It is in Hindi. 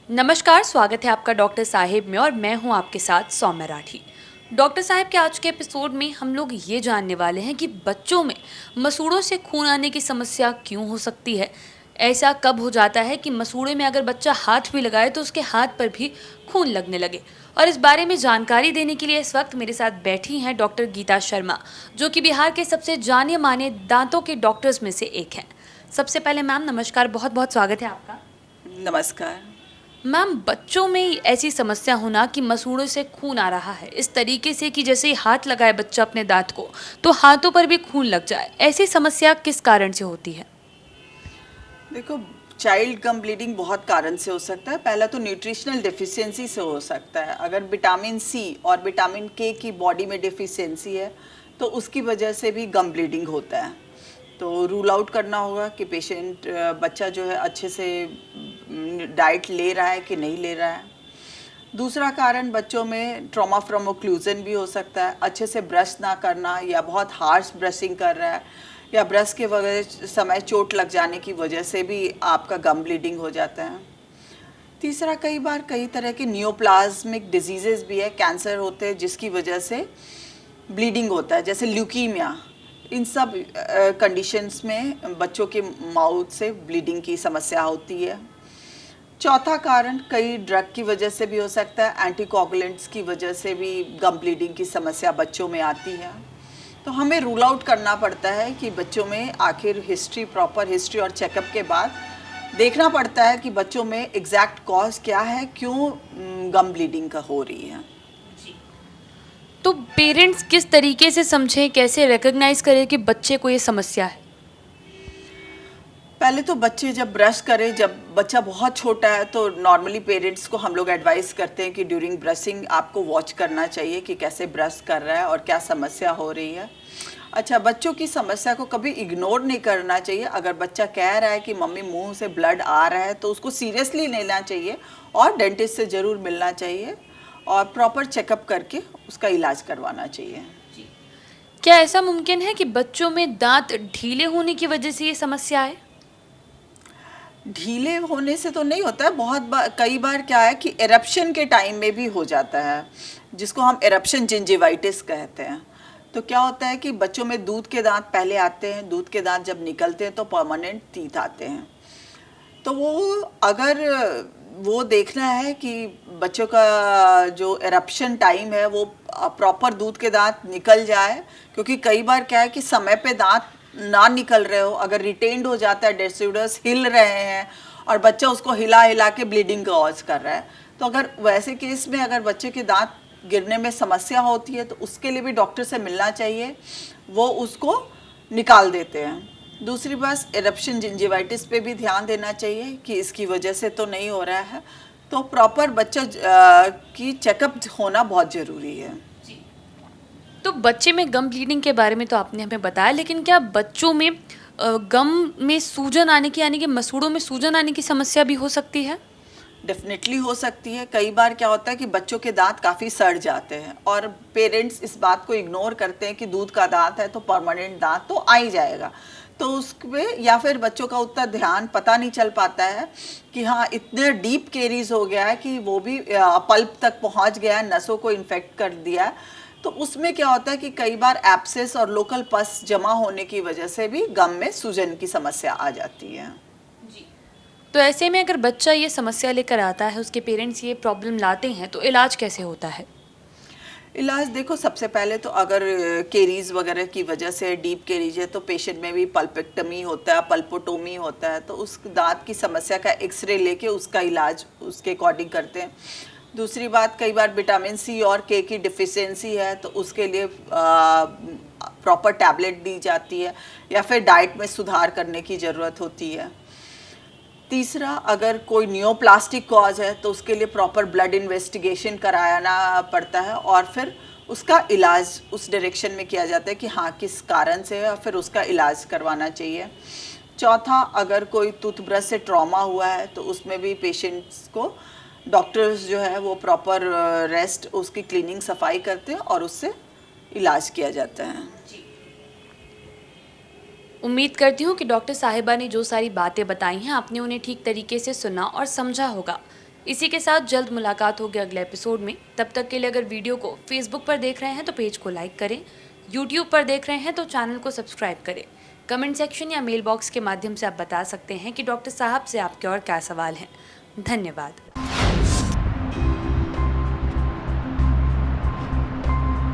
नमस्कार, स्वागत है आपका डॉक्टर साहिब में और मैं हूं आपके साथ सौम्या राठी। डॉक्टर साहिब के आज के एपिसोड में हम लोग ये जानने वाले हैं कि बच्चों में मसूड़ों से खून आने की समस्या क्यों हो सकती है। ऐसा कब हो जाता है कि मसूड़े में अगर बच्चा हाथ भी लगाए तो उसके हाथ पर भी खून लगने लगे। और इस बारे में जानकारी देने के लिए इस वक्त मेरे साथ बैठी हैं डॉक्टर गीता शर्मा, जो कि बिहार के सबसे जाने माने दांतों के डॉक्टर्स में से एक हैं। सबसे पहले मैम नमस्कार, बहुत बहुत स्वागत है आपका। नमस्कार। मैम, बच्चों में ऐसी समस्या होना कि मसूड़ों से खून आ रहा है इस तरीके से कि जैसे ही हाथ लगाए बच्चा अपने दांत को तो हाथों पर भी खून लग जाए, ऐसी समस्या किस कारण से होती है? देखो, चाइल्ड गम ब्लीडिंग बहुत कारण से हो सकता है। पहला तो न्यूट्रिशनल डेफिशिएंसी से हो सकता है। अगर विटामिन सी और विटामिन के की बॉडी में डेफिशिएंसी है तो उसकी वजह से भी गम ब्लीडिंग होता है। तो रूल आउट करना होगा कि पेशेंट बच्चा जो है अच्छे से डाइट ले रहा है कि नहीं ले रहा है। दूसरा कारण बच्चों में ट्रॉमा फ्रॉम ओक्लूजन भी हो सकता है। अच्छे से ब्रश ना करना या बहुत हार्श ब्रशिंग कर रहा है या ब्रश के वजह समय चोट लग जाने की वजह से भी आपका गम ब्लीडिंग हो जाता है। तीसरा, कई बार कई तरह के नियोप्लाज्मिक डिजीजेस भी है, कैंसर होते हैं जिसकी वजह से ब्लीडिंग होता है, जैसे ल्यूकीमिया। इन सब कंडीशंस में बच्चों के माउथ से ब्लीडिंग की समस्या होती है। चौथा कारण कई ड्रग की वजह से भी हो सकता है, एंटीकोगुलेंट्स की वजह से भी गम ब्लीडिंग की समस्या बच्चों में आती है। तो हमें रूल आउट करना पड़ता है कि बच्चों में आखिर प्रॉपर हिस्ट्री और चेकअप के बाद देखना पड़ता है कि बच्चों में एग्जैक्ट कॉज क्या है, क्यों गम ब्लीडिंग का हो रही है। तो पेरेंट्स किस तरीके से समझें, कैसे रिकॉग्नाइज करें कि बच्चे को ये समस्या है? पहले तो बच्चे जब ब्रश करें, जब बच्चा बहुत छोटा है तो नॉर्मली पेरेंट्स को हम लोग एडवाइस करते हैं कि ड्यूरिंग ब्रशिंग आपको वॉच करना चाहिए कि कैसे ब्रश कर रहा है और क्या समस्या हो रही है। अच्छा, बच्चों की समस्या को कभी इग्नोर नहीं करना चाहिए। अगर बच्चा कह रहा है कि मम्मी मुंह से ब्लड आ रहा है तो उसको सीरियसली लेना चाहिए और डेंटिस्ट से ज़रूर मिलना चाहिए और प्रॉपर चेकअप करके उसका इलाज करवाना चाहिए। क्या ऐसा मुमकिन है कि बच्चों में दांत ढीले होने की वजह से ये समस्या है? ढीले होने से तो नहीं होता है, बहुत बार कई बार क्या है कि एरप्शन के टाइम में भी हो जाता है, जिसको हम एरप्शन जिंजिवाइटिस कहते हैं। तो क्या होता है कि बच्चों में दूध के दांत पहले आते हैं, दूध के दांत जब निकलते हैं तो परमानेंट टीथ आते हैं। तो अगर वो देखना है कि बच्चों का जो एरप्शन टाइम है वो प्रॉपर दूध के दांत निकल जाए, क्योंकि कई बार क्या है कि समय पे दांत ना निकल रहे हो, अगर रिटेन्ड हो जाता है, डेसिडस हिल रहे हैं और बच्चा उसको हिला हिला के ब्लीडिंग का कॉज कर रहा है, तो अगर वैसे केस में अगर बच्चे के दांत गिरने में समस्या होती है तो उसके लिए भी डॉक्टर से मिलना चाहिए, वो उसको निकाल देते हैं। दूसरी बात, एरप्शन जिंजिवाइटिस पे भी ध्यान देना चाहिए कि इसकी वजह से तो नहीं हो रहा है, तो प्रॉपर बच्चा की चेकअप होना बहुत ज़रूरी है। तो बच्चे में गम ब्लीडिंग के बारे में तो आपने हमें बताया, लेकिन क्या बच्चों में गम में सूजन आने की, यानी कि मसूड़ों में सूजन आने की समस्या भी हो सकती है? डेफिनेटली हो सकती है। कई बार क्या होता है कि बच्चों के दांत काफ़ी सड़ जाते हैं और पेरेंट्स इस बात को इग्नोर करते हैं कि दूध का दांत है तो परमानेंट दांत तो आ ही जाएगा, तो उसमें या फिर बच्चों का उतना ध्यान पता नहीं चल पाता है कि हाँ इतने डीप केरीज हो गया है कि वो भी पल्प तक पहुंच गया है, नसों को इन्फेक्ट कर दिया है। तो उसमें क्या होता है कि कई बार एब्सेस और लोकल पस जमा होने की वजह से भी गम में सूजन की समस्या आ जाती है। तो ऐसे में अगर बच्चा ये समस्या लेकर आता है, उसके पेरेंट्स ये प्रॉब्लम लाते हैं, तो इलाज कैसे होता है? इलाज देखो, सबसे पहले तो अगर केरीज वगैरह की वजह से डीप केरीज है तो पेशेंट में भी पल्पेक्टमी होता है, पल्पोटोमी होता है, तो उस दांत की समस्या का एक्सरे लेके उसका इलाज उसके अकॉर्डिंग करते हैं। दूसरी बात, कई बार विटामिन सी और के की डिफिशियंसी है तो उसके लिए प्रॉपर टैबलेट दी जाती है या फिर डाइट में सुधार करने की ज़रूरत होती है। तीसरा, अगर कोई नियोप्लास्टिक कॉज है तो उसके लिए प्रॉपर ब्लड इन्वेस्टिगेशन कराना पड़ता है और फिर उसका इलाज उस डायरेक्शन में किया जाता है कि हाँ किस कारण से है और फिर उसका इलाज करवाना चाहिए। चौथा, अगर कोई टूथब्रश से ट्रॉमा हुआ है तो उसमें भी पेशेंट्स को डॉक्टर्स जो है वो प्रॉपर रेस्ट, उसकी क्लीनिंग सफाई करते हैं और उससे इलाज किया जाता है। उम्मीद करती हूँ कि डॉक्टर साहिबा ने जो सारी बातें बताई हैं आपने उन्हें ठीक तरीके से सुना और समझा होगा। इसी के साथ जल्द मुलाकात होगी अगले एपिसोड में। तब तक के लिए अगर वीडियो को फेसबुक पर देख रहे हैं तो पेज को लाइक करें, यूट्यूब पर देख रहे हैं तो चैनल को सब्सक्राइब करें। कमेंट सेक्शन या मेल बॉक्स के माध्यम से आप बता सकते हैं कि डॉक्टर साहब से आपके और क्या सवाल हैं। धन्यवाद।